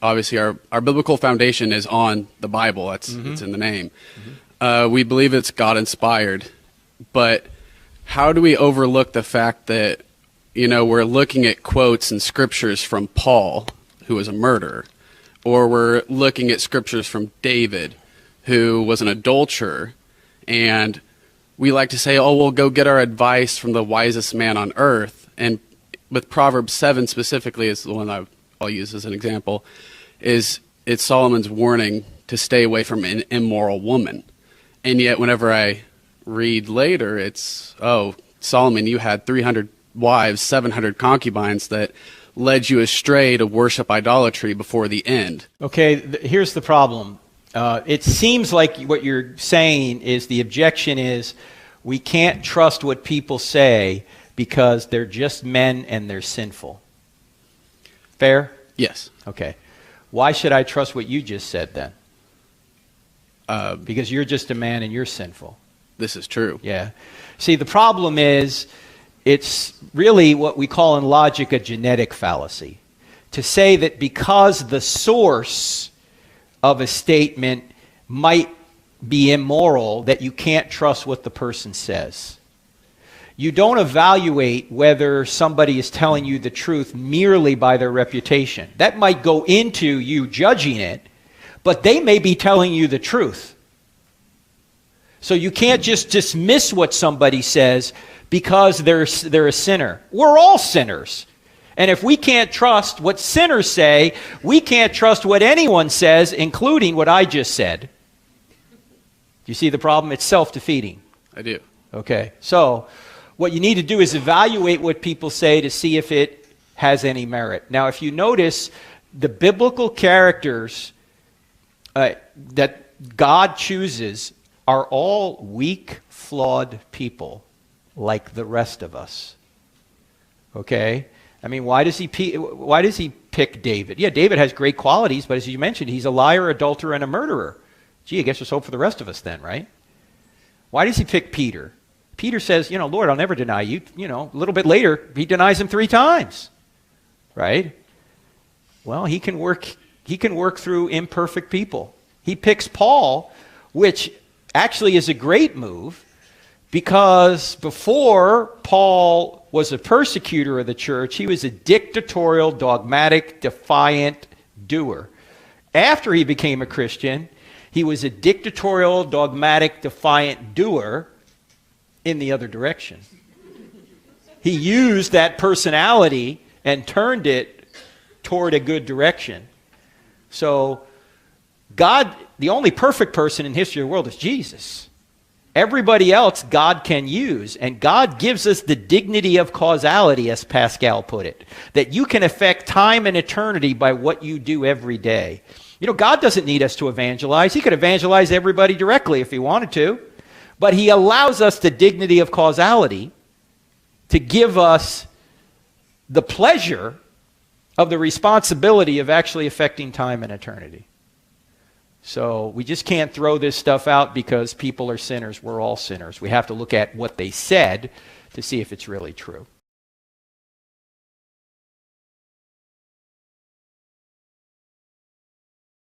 obviously our biblical foundation is on the Bible. It's in the name. We believe it's God-inspired. But how do we overlook the fact that, we're looking at quotes and scriptures from Paul, who was a murderer, or we're looking at scriptures from David, who was an adulterer, and we like to say, oh, we'll go get our advice from the wisest man on earth. And with Proverbs 7 specifically is the one I'll use as an example, it's Solomon's warning to stay away from an immoral woman. And yet whenever I read later, it's, oh, Solomon, you had 300 wives, 700 concubines that led you astray to worship idolatry before the end. Okay, here's the problem. It seems like what you're saying is the objection is we can't trust what people say because they're just men and they're sinful. Fair? Yes. Okay. Why should I trust what you just said then? Because you're just a man and you're sinful. This is true. Yeah. See, the problem is it's really what we call in logic a genetic fallacy. To say that because the source of a statement might be immoral, that you can't trust what the person says. You don't evaluate whether somebody is telling you the truth merely by their reputation. That might go into you judging it, but they may be telling you the truth. So you can't just dismiss what somebody says because they're a sinner. We're all sinners. And if we can't trust what sinners say, we can't trust what anyone says, including what I just said. Do you see the problem? It's self-defeating. I do. Okay. So what you need to do is evaluate what people say to see if it has any merit. Now, if you notice, the biblical characters that God chooses are all weak, flawed people like the rest of us. Okay? I mean, why does he pick David? Yeah, David has great qualities, but as you mentioned, he's a liar, adulterer, and a murderer. Gee, I guess there's hope for the rest of us then, right? Why does he pick Peter? Peter says, Lord, I'll never deny you. A little bit later, he denies him 3 times. Right? Well, he can work through imperfect people. He picks Paul, which actually is a great move, because before Paul was a persecutor of the church, he was a dictatorial, dogmatic, defiant doer. After he became a Christian, he was a dictatorial, dogmatic, defiant doer in the other direction. He used that personality and turned it toward a good direction. So God, the only perfect person in history of the world is Jesus. Everybody else God can use, and God gives us the dignity of causality, as Pascal put it, that you can affect time and eternity by what you do every day. God doesn't need us to evangelize. He could evangelize everybody directly if he wanted to, but he allows us the dignity of causality to give us the pleasure of the responsibility of actually affecting time and eternity. So we just can't throw this stuff out because people are sinners. We're all sinners. We have to look at what they said to see if it's really true.